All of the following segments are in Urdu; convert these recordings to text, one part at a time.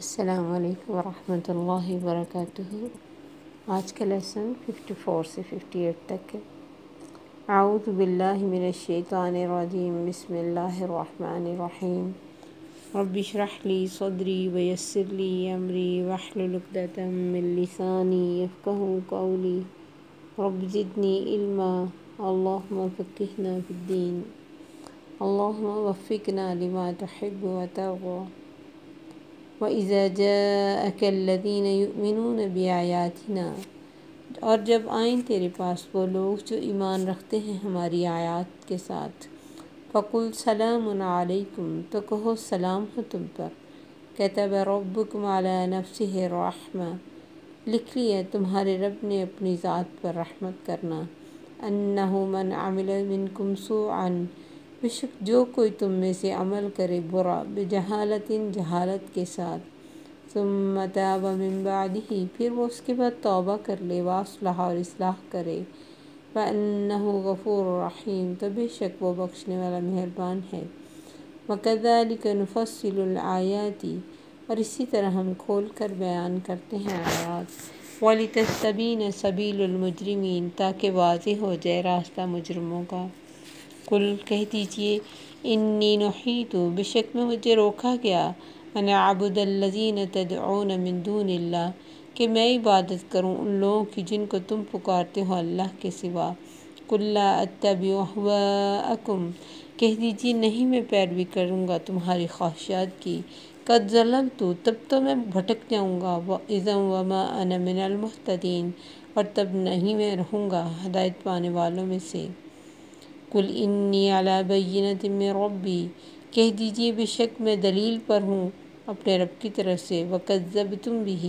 السلام علیکم ورحمۃ اللہ وبرکاتہ۔ آج کا لیسن 54 سے 58 تک ہے۔ اعوذ باللہ من الشیطان الرجیم، بسم اللہ الرحمن الرحیم۔ رب اشرح لی صدری ویسر لی امری واحلل عقدۃ من لسانی یفقہوا قولی رب زدنی علما اللہم فقہنا فی الدین اللہم وفقنا لما تحب وترضی۔ وَإِذَا جَاءَكَ الَّذِينَ يُؤْمِنُونَ بِآيَاتِنَا، اور جب آئیں تیرے پاس وہ لوگ جو ایمان رکھتے ہیں ہماری آیات کے ساتھ، فَقُلْ سَلَامٌ عَلَيْكُمْ، تو کہو سلام ہو تم پر، كَتَبَ رَبُّكُمْ عَلَى نَفْسِهِ الرَّحْمَةَ، لکھ لیا تمہارے رب نے اپنی ذات پر رحمت کرنا، أَنَّهُ مَنْ عَمِلَ مِنْكُمْ سُوءًا، بے شک جو کوئی تم میں سے عمل کرے برا، بجہالت جہالت کے ساتھ، ثم تاب من بعدہ، پھر وہ اس کے بعد توبہ کر لے، واصلح اور اصلاح کرے، فإنہ غفور رحیم، تو بے شک وہ بخشنے والا مہربان ہے۔ وکذالک نفصل الآیات، اور اسی طرح ہم کھول کر بیان کرتے ہیں آیات، ولتستبین سبیل المجرمین، تاکہ واضح ہو جائے راستہ مجرموں کا۔ قل کہہ دیجئے، انی نہیت، بے شک میں مجھے روکا گیا، ان اعبد الذین تدعون من دون اللہ، کہ میں عبادت کروں ان لوگوں کی جن کو تم پکارتے ہو اللہ کے سوا۔ قل لا اتبع اہواءکم، کہہ دیجئے نہیں میں پیروی کروں گا تمہاری خواہشات کی، قد ضللت، تب تو میں بھٹک جاؤں گا، اذا وما انا من المہتدین، اور تب نہیں میں رہوں گا ہدایت پانے والوں میں سے۔ قل انی علی بینۃ من ربی، کہہ دیجئے بے شک میں دلیل پر ہوں اپنے رب کی طرف سے، وکذبتم بہ،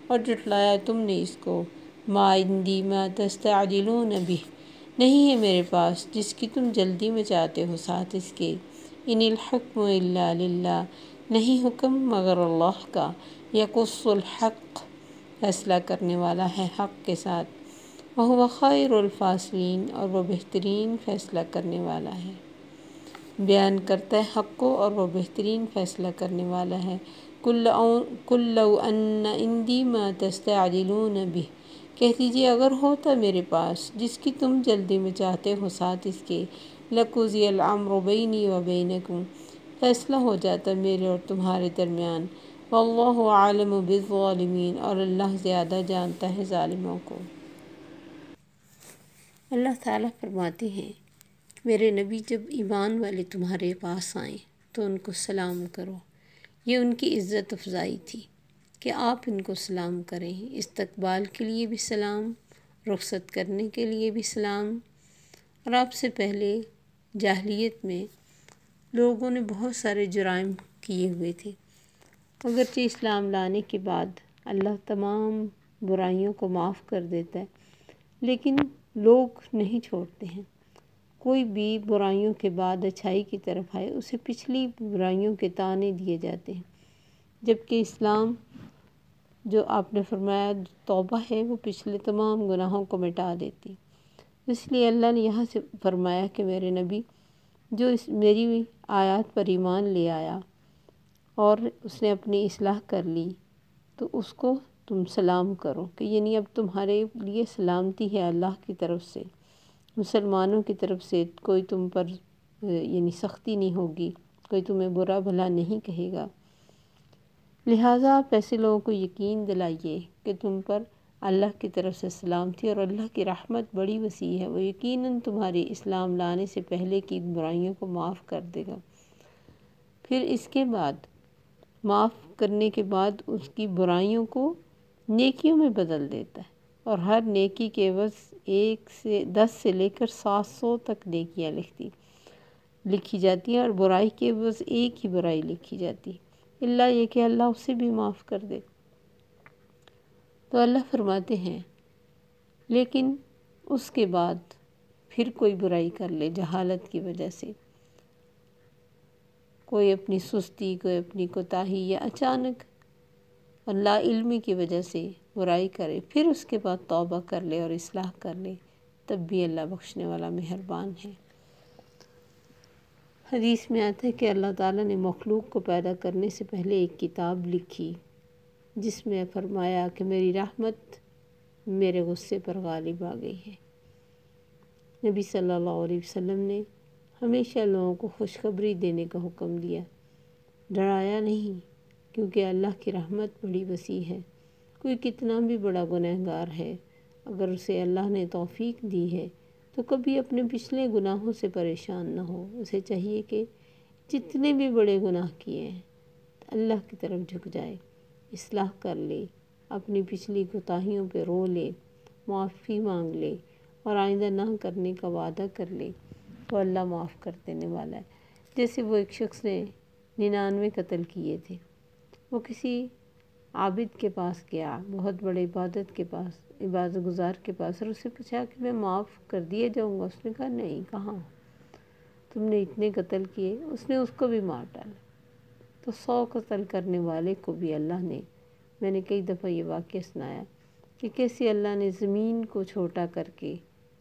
اور جھٹلایا تم نے اس کو، ما عندی ما تستعجلون بہ، نہیں ہے میرے پاس جس کی تم جلدی میں چاہتے ہو ساتھ اس کے، ان الحکم الا للہ، نہیں حکم مگر اللہ کا، یقص الحق، فیصلہ کرنے والا ہے حق کے ساتھ، وہو خیر الفاصلین، اور وہ بہترین فیصلہ کرنے والا ہے، بیان کرتا ہے حق کو اور وہ بہترین فیصلہ کرنے والا ہے۔ قل لو ان عندی ما تستعجلون بہ، کہہ دیجئے اگر ہوتا میرے پاس جس کی تم جلدی میں چاہتے ہو ساتھ اس کے، لقضی الامر بینی و بینکم، فیصلہ ہو جاتا میرے اور تمہارے درمیان، واللہ عالم بالظالمین، اور اللہ زیادہ جانتا ہے ظالموں کو۔ اللہ تعالیٰ فرماتے ہیں، میرے نبی جب ایمان والے تمہارے پاس آئیں تو ان کو سلام کرو، یہ ان کی عزت افزائی تھی کہ آپ ان کو سلام کریں، استقبال کے لیے بھی سلام، رخصت کرنے کے لیے بھی سلام۔ اور آپ سے پہلے جاہلیت میں لوگوں نے بہت سارے جرائم کیے ہوئے تھے، اگرچہ اسلام لانے کے بعد اللہ تمام برائیوں کو معاف کر دیتا ہے، لیکن لوگ نہیں چھوڑتے ہیں۔ کوئی بھی برائیوں کے بعد اچھائی کی طرف آئے اسے پچھلی برائیوں کے طعنے دیے جاتے ہیں، جبکہ اسلام جو آپ نے فرمایا توبہ ہے وہ پچھلے تمام گناہوں کو مٹا دیتی۔ اس لیے اللہ نے یہاں سے فرمایا کہ میرے نبی جو میری آیات پر ایمان لے آیا اور اس نے اپنی اصلاح کر لی تو اس کو تم سلام کرو، کہ یعنی اب تمہارے لیے سلامتی ہے اللہ کی طرف سے، مسلمانوں کی طرف سے کوئی تم پر یعنی سختی نہیں ہوگی، کوئی تمہیں برا بھلا نہیں کہے گا، لہٰذا آپ ایسے لوگوں کو یقین دلائیے کہ تم پر اللہ کی طرف سے سلامتی، اور اللہ کی رحمت بڑی وسیع ہے، وہ یقیناً تمہاری اسلام لانے سے پہلے کی برائیوں کو معاف کر دے گا۔ پھر اس کے بعد معاف کرنے کے بعد اس کی برائیوں کو نیکیوں میں بدل دیتا ہے، اور ہر نیکی کے عوض 10 سے لے کر 700 تک نیکیاں لکھی جاتی ہیں، اور برائی کے عوض ایک ہی برائی لکھی جاتی ہے، اللہ یہ کہ اللہ اسے بھی معاف کر دے۔ تو اللہ فرماتے ہیں لیکن اس کے بعد پھر کوئی برائی کر لے جہالت کی وجہ سے، کوئی اپنی سستی، کوئی اپنی کوتاہی یا اچانک اور لا علمی کی وجہ سے برائی کرے، پھر اس کے بعد توبہ کر لے اور اصلاح کر لے، تب بھی اللہ بخشنے والا مہربان ہے۔ حدیث میں آتا ہے کہ اللہ تعالیٰ نے مخلوق کو پیدا کرنے سے پہلے ایک کتاب لکھی جس میں فرمایا کہ میری رحمت میرے غصے پر غالب آ گئی ہے۔ نبی صلی اللہ علیہ وسلم نے ہمیشہ لوگوں کو خوشخبری دینے کا حکم دیا، ڈرایا نہیں، کیونکہ اللہ کی رحمت بڑی وسیع ہے۔ کوئی کتنا بھی بڑا گنہگار ہے، اگر اسے اللہ نے توفیق دی ہے تو کبھی اپنے پچھلے گناہوں سے پریشان نہ ہو۔ اسے چاہیے کہ جتنے بھی بڑے گناہ کیے ہیں اللہ کی طرف جھک جائے، اصلاح کر لے، اپنی پچھلی کوتاہیوں پہ رو لے، معافی مانگ لے اور آئندہ نہ کرنے کا وعدہ کر لے تو اللہ معاف کر دینے والا ہے۔ جیسے وہ ایک شخص نے 99 قتل کیے تھے، وہ کسی عابد کے پاس گیا، بہت بڑے عبادت گزار کے پاس، اور اسے پوچھا کہ میں معاف کر دیا جاؤں گا؟ اس نے کہا نہیں، کہاں، تم نے اتنے قتل کیے۔ اس نے اس کو بھی مار ڈالا۔ تو 100 قتل کرنے والے کو بھی اللہ نے، میں نے کئی دفعہ یہ واقعہ سنایا کہ کیسے اللہ نے زمین کو چھوٹا کر کے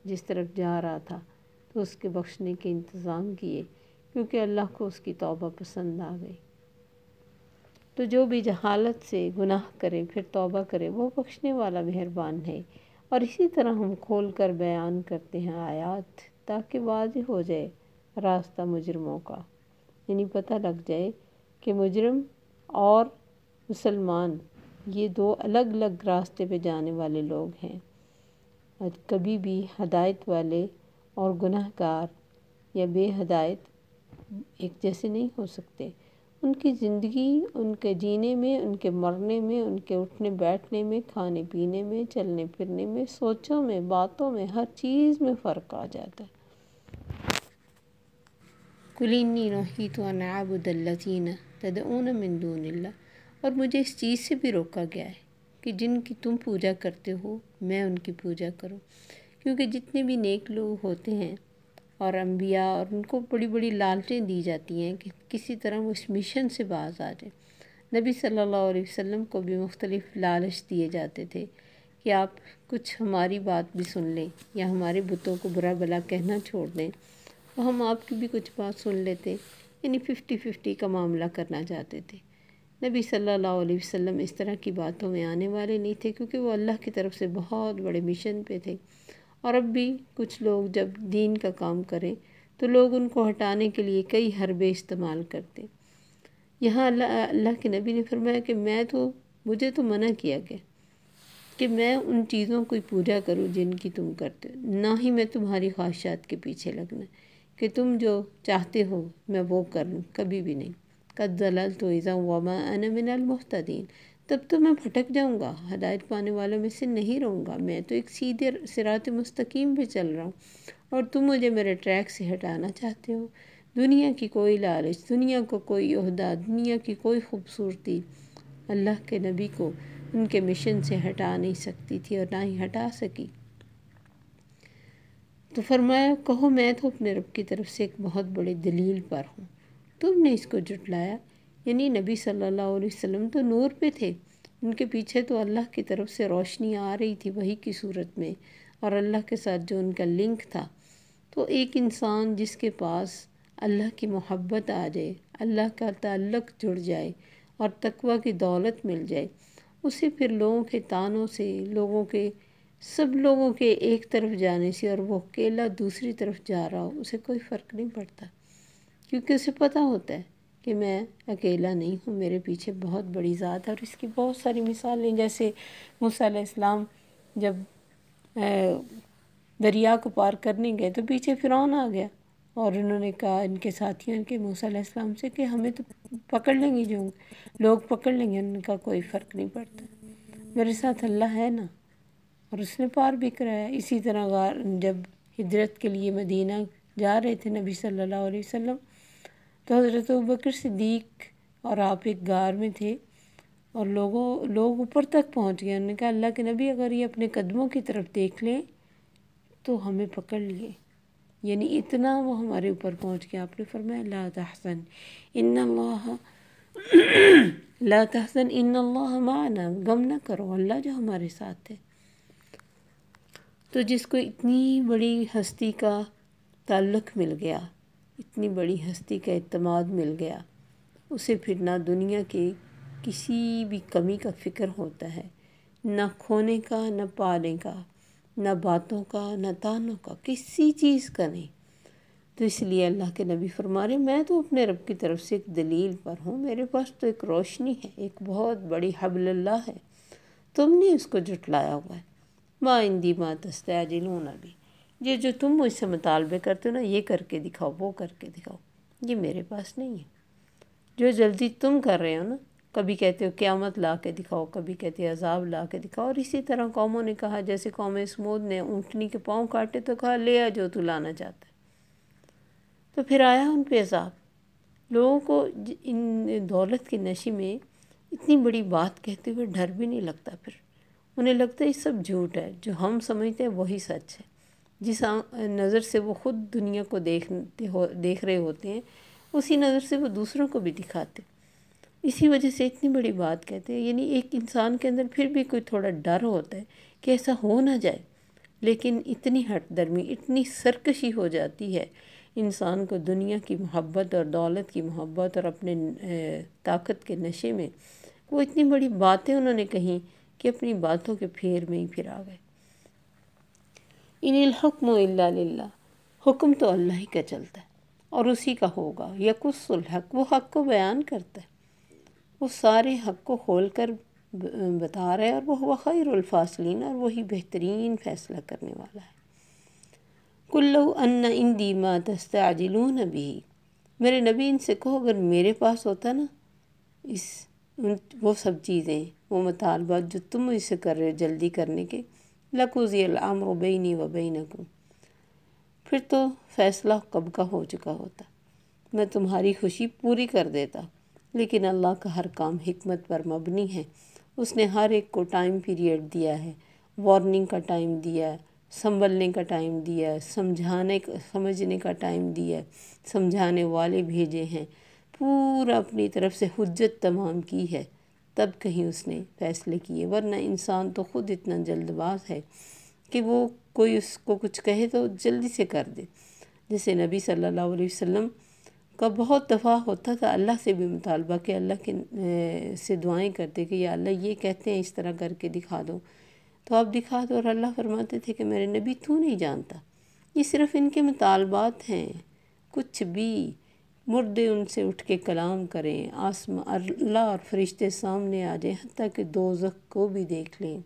جس طرف جا رہا تھا تو اس کے بخشنے کے انتظام کیے، کیونکہ اللہ کو اس کی توبہ پسند آ گئی۔ تو جو بھی جہالت سے گناہ کرے پھر توبہ کرے وہ بخشنے والا مہربان ہے۔ اور اسی طرح ہم کھول کر بیان کرتے ہیں آیات، تاکہ واضح ہو جائے راستہ مجرموں کا، یعنی پتہ لگ جائے کہ مجرم اور مسلمان یہ دو الگ الگ راستے پہ جانے والے لوگ ہیں۔ کبھی بھی ہدایت والے اور گناہ گار یا بے ہدایت ایک جیسے نہیں ہو سکتے۔ ان کی زندگی، ان کے جینے میں، ان کے مرنے میں، ان کے اٹھنے بیٹھنے میں، کھانے پینے میں، چلنے پھرنے میں، سوچوں میں، باتوں میں، ہر چیز میں فرق آ جاتا ہے۔ قُلْ إِنِّي نُهِیتُ أَنْ أَعْبُدَ الَّذِینَ تَدْعُونَ مِن دُونِ اللَّهِ، اور مجھے اس چیز سے بھی روکا گیا ہے کہ جن کی تم پوجا کرتے ہو میں ان کی پوجا کروں، کیونکہ جتنے بھی نیک لوگ ہوتے ہیں اور انبیاء، اور ان کو بڑی بڑی لالچیں دی جاتی ہیں کہ کسی طرح وہ اس مشن سے باز آ جائیں۔ نبی صلی اللہ علیہ وسلم کو بھی مختلف لالچ دیے جاتے تھے کہ آپ کچھ ہماری بات بھی سن لیں یا ہمارے بتوں کو برا بلا کہنا چھوڑ دیں تو ہم آپ کی بھی کچھ بات سن لیتے، یعنی 50-50 کا معاملہ کرنا چاہتے تھے۔ نبی صلی اللہ علیہ وسلم اس طرح کی باتوں میں آنے والے نہیں تھے، کیونکہ وہ اللہ کی طرف سے بہت بڑے مشن پہ تھے۔ اور اب بھی کچھ لوگ جب دین کا کام کریں تو لوگ ان کو ہٹانے کے لیے کئی حربے استعمال کرتے۔ یہاں اللہ کے نبی نے فرمایا کہ مجھے تو منع کیا گیا کہ میں ان چیزوں کی پوجا کروں جن کی تم کرتے ہو، نہ ہی میں تمہاری خواہشات کے پیچھے لگنا کہ تم جو چاہتے ہو میں وہ کروں، کبھی بھی نہیں۔ قد ضللت اذا وما انا من المهتدین، تب تو میں بھٹک جاؤں گا، ہدایت پانے والوں میں سے نہیں رہوں گا۔ میں تو ایک سیدھے صراط مستقیم پہ چل رہا ہوں اور تم مجھے میرے ٹریک سے ہٹانا چاہتے ہو۔ دنیا کی کوئی لالچ، دنیا کو کوئی عہدہ، دنیا کی کوئی خوبصورتی اللہ کے نبی کو ان کے مشن سے ہٹا نہیں سکتی تھی اور نہ ہی ہٹا سکی۔ تو فرمایا کہو میں تو اپنے رب کی طرف سے ایک بہت بڑی دلیل پر ہوں، تم نے اس کو جھٹلایا۔ یعنی نبی صلی اللہ علیہ وسلم تو نور پہ تھے، ان کے پیچھے تو اللہ کی طرف سے روشنی آ رہی تھی وحی کی صورت میں، اور اللہ کے ساتھ جو ان کا لنک تھا۔ تو ایک انسان جس کے پاس اللہ کی محبت آ جائے، اللہ کا تعلق جڑ جائے اور تقوی کی دولت مل جائے، اسے پھر لوگوں کے تانوں سے، سب لوگوں کے ایک طرف جانے سے اور وہ اکیلا دوسری طرف جا رہا ہو، اسے کوئی فرق نہیں پڑتا، کیونکہ اسے پتہ ہوتا ہے کہ میں اکیلا نہیں ہوں، میرے پیچھے بہت بڑی ذات ہے۔ اور اس کی بہت ساری مثالیں، جیسے موسیٰ علیہ السلام جب دریا کو پار کرنے گئے تو پیچھے فرعون آ گیا، اور انہوں نے کہا ان کے ساتھیوں کے موسیٰ علیہ السلام سے کہ ہمیں تو پکڑ لیں گے، جو لوگ پکڑ لیں گے۔ انہوں نے کہا کوئی فرق نہیں پڑتا، میرے ساتھ اللہ ہے نا، اور اس نے پار بھی کرایا۔ اسی طرح جب ہجرت کے لیے مدینہ جا رہے تھے نبی صلی اللہ علیہ وسلم، تو حضرت ابوبکر صدیق اور آپ ایک غار میں تھے اور لوگ اوپر تک پہنچ گئے۔ انہوں نے کہا اللہ کے نبی اگر یہ اپنے قدموں کی طرف دیکھ لیں تو ہمیں پکڑ لیے، یعنی اتنا وہ ہمارے اوپر پہنچ گیا۔ آپ نے فرمایا لا تحزن ان اللہ معنا، غم نہ کرو، اللہ جو ہمارے ساتھ ہے۔ تو جس کو اتنی بڑی ہستی کا تعلق مل گیا، اتنی بڑی ہستی کا اعتماد مل گیا، اسے پھر نہ دنیا کی کسی بھی کمی کا فکر ہوتا ہے، نہ کھونے کا، نہ پانے کا، نہ باتوں کا، نہ تانوں کا، کسی چیز کا نہیں۔ تو اس لیے اللہ کے نبی فرما رہے میں تو اپنے رب کی طرف سے ایک دلیل پر ہوں، میرے پاس تو ایک روشنی ہے، ایک بہت بڑی حبل اللہ ہے، تم نے اس کو جھٹلایا ہوا ہے۔ ما عندی ما تستعجلون بھی، یہ جو تم مجھ سے مطالبے کرتے ہو نا، یہ کر کے دکھاؤ، وہ کر کے دکھاؤ، یہ میرے پاس نہیں ہے۔ جو جلدی تم کر رہے ہو نا، کبھی کہتے ہو قیامت لا کے دکھاؤ، کبھی کہتے ہو عذاب لا کے دکھاؤ، اور اسی طرح قوموں نے کہا، جیسے قوم سمود نے اونٹنی کے پاؤں کاٹے تو کہا لے آ جو تو لانا چاہتا ہے، تو پھر آیا ان پہ عذاب۔ لوگوں کو ان دولت کی نشے میں اتنی بڑی بات کہتے ہوئے ڈر بھی نہیں لگتا، پھر انہیں لگتا ہے یہ سب جھوٹ ہے، جو ہم سمجھتے ہیں وہی سچ ہے۔ جس نظر سے وہ خود دنیا کو دیکھ رہے ہوتے ہیں، اسی نظر سے وہ دوسروں کو بھی دکھاتے، اسی وجہ سے اتنی بڑی بات کہتے ہیں۔ یعنی ایک انسان کے اندر پھر بھی کوئی تھوڑا ڈر ہوتا ہے کہ ایسا ہو نہ جائے، لیکن اتنی ہٹ درمی، اتنی سرکشی ہو جاتی ہے انسان کو دنیا کی محبت اور دولت کی محبت اور اپنے طاقت کے نشے میں، وہ اتنی بڑی باتیں انہوں نے کہیں کہ اپنی باتوں کے پھیر میں ہی پھر آ گئے۔ ان الحکم الا للہ، حکم تو اللہ ہی کا چلتا ہے اور اسی کا ہوگا۔ یقص الحق، وہ حق کو بیان کرتا ہے، وہ سارے حق کو کھول کر بتا رہا ہے، اور وہ خیر الفاصلین، اور وہی بہترین فیصلہ کرنے والا ہے۔ قل لو ان عندی ما تستعجلون به، میرے نبی ان سے کہو اگر میرے پاس ہوتا نا وہ سب چیزیں، وہ مطالبات جو تم مجھ سے کر رہے ہو جلدی کرنے کے، لقضی الامر بینی و بینکم، پھر تو فیصلہ کب کا ہو چکا ہوتا، میں تمہاری خوشی پوری کر دیتا۔ لیکن اللہ کا ہر کام حکمت پر مبنی ہے، اس نے ہر ایک کو ٹائم پیریڈ دیا ہے، وارننگ کا ٹائم دیا ہے، سنبھلنے کا ٹائم دیا ہے، سمجھنے کا ٹائم دیا ہے، سمجھانے والے بھیجے ہیں، پورا اپنی طرف سے حجت تمام کی ہے، تب کہیں اس نے فیصلے کیے۔ ورنہ انسان تو خود اتنا جلد باز ہے کہ وہ کوئی اس کو کچھ کہے تو جلدی سے کر دے۔ جیسے نبی صلی اللہ علیہ وسلم کا بہت دفعہ ہوتا تھا اللہ سے بھی مطالبہ کہ اللہ کے سے دعائیں کرتے کہ یا اللہ یہ کہتے ہیں اس طرح کر کے دکھا دو، تو آپ دکھا دو، اور اللہ فرماتے تھے کہ میرے نبی تو نہیں جانتا، یہ صرف ان کے مطالبات ہیں، کچھ بھی مردے ان سے اٹھ کے کلام کریں، اللہ اور فرشتے سامنے آ جائیں، حتیٰ کہ دوزخ کو بھی دیکھ لیں،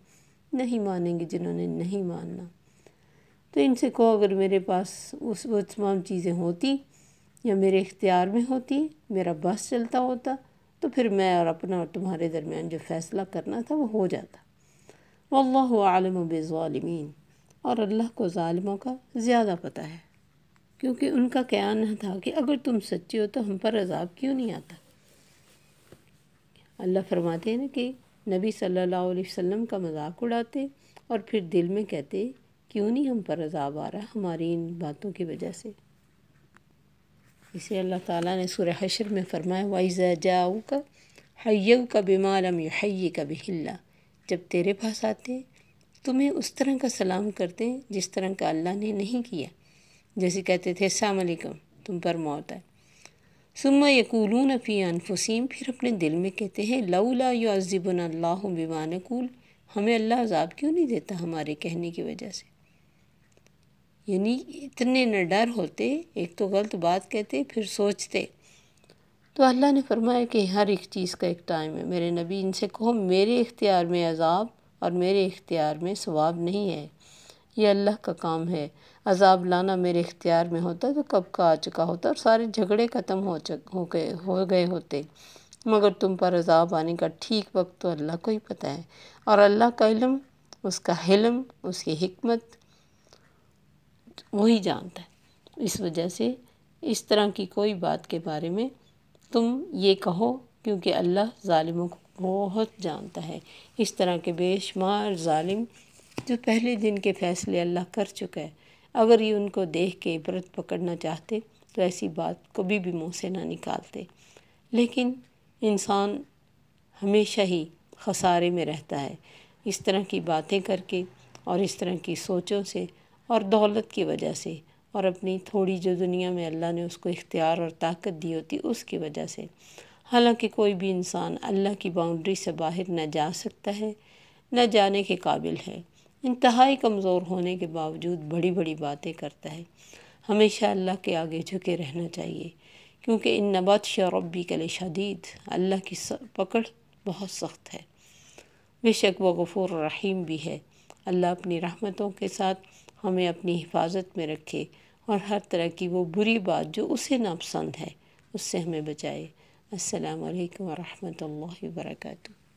نہیں مانیں گے جنہوں نے نہیں ماننا۔ تو ان سے کہو اگر میرے پاس وہ تمام چیزیں ہوتی یا میرے اختیار میں ہوتی، میرا بس چلتا ہوتا، تو پھر میں اور اپنا اور تمہارے درمیان جو فیصلہ کرنا تھا وہ ہو جاتا۔ واللہ اعلم بالظالمین، اور اللہ کو ظالموں کا زیادہ پتہ ہے، کیونکہ ان کا کہنا تھا کہ اگر تم سچے ہو تو ہم پر عذاب کیوں نہیں آتا۔ اللہ فرماتے ہیں نا کہ نبی صلی اللہ علیہ وسلم کا مذاق اڑاتے اور پھر دل میں کہتے کیوں نہیں ہم پر عذاب آ رہا ہماری ان باتوں کی وجہ سے۔ اسے اللہ تعالیٰ نے سورہ حشر میں فرمایا وَإِذَا جَاءُوكَ حَيَّوْكَ بِمَا لَمْ يُحَيِّكَ بِهِ اللَّهُ، جب تیرے پاس آتے ہیں تمہیں اس طرح کا سلام کرتے ہیں جس طرح کا اللہ نے نہیں کیا، جیسے کہتے تھے السلام علیکم، تم پر موت ہے۔ ثُمَّ يَقُولُونَ فِي أَنفُسِهِمْ، پھر اپنے دل میں کہتے ہیں لَوْلَا يُعَذِّبُنَا اللَّهُ بِمَا نَقُولُ، ہمیں اللہ عذاب کیوں نہیں دیتا ہمارے کہنے کی وجہ سے۔ یعنی اتنے نہ ڈر ہوتے، ایک تو غلط بات کہتے پھر سوچتے۔ تو اللہ نے فرمایا کہ ہر ایک چیز کا ایک ٹائم ہے، میرے نبی ان سے کہو میرے اختیار میں عذاب اور میرے اختیار میں ثواب نہیں ہے، یہ اللہ کا کام ہے۔ عذاب لانا میرے اختیار میں ہوتا تو کب کا آ چکا ہوتا اور سارے جھگڑے ختم ہو گئے ہوتے، مگر تم پر عذاب آنے کا ٹھیک وقت تو اللہ کو ہی پتہ ہے، اور اللہ کا علم، اس کا حلم، اس کی حکمت وہی جانتا ہے۔ اس وجہ سے اس طرح کی کوئی بات کے بارے میں تم یہ کہو، کیونکہ اللہ ظالموں کو بہت جانتا ہے۔ اس طرح کے بے شمار ظالم جو پہلے دن کے فیصلے اللہ کر چکا ہے، اگر یہ ان کو دیکھ کے عبرت پکڑنا چاہتے تو ایسی بات کبھی بھی منہ سے نہ نکالتے، لیکن انسان ہمیشہ ہی خسارے میں رہتا ہے اس طرح کی باتیں کر کے اور اس طرح کی سوچوں سے اور دولت کی وجہ سے، اور اپنی تھوڑی جو دنیا میں اللہ نے اس کو اختیار اور طاقت دی ہوتی اس کی وجہ سے۔ حالانکہ کوئی بھی انسان اللہ کی باؤنڈری سے باہر نہ جا سکتا ہے، نہ جانے کے قابل ہے، انتہائی کمزور ہونے کے باوجود بڑی بڑی باتیں کرتا ہے۔ ہمیشہ اللہ کے آگے جھکے رہنا چاہیے، کیونکہ ان بطش ربک لشدید، اللہ کی پکڑ بہت سخت ہے، بے شک وہ غفور رحیم بھی ہے۔ اللہ اپنی رحمتوں کے ساتھ ہمیں اپنی حفاظت میں رکھے اور ہر طرح کی وہ بری بات جو اسے ناپسند ہے اس سے ہمیں بچائے۔ السلام علیکم ورحمۃ اللہ وبرکاتہ۔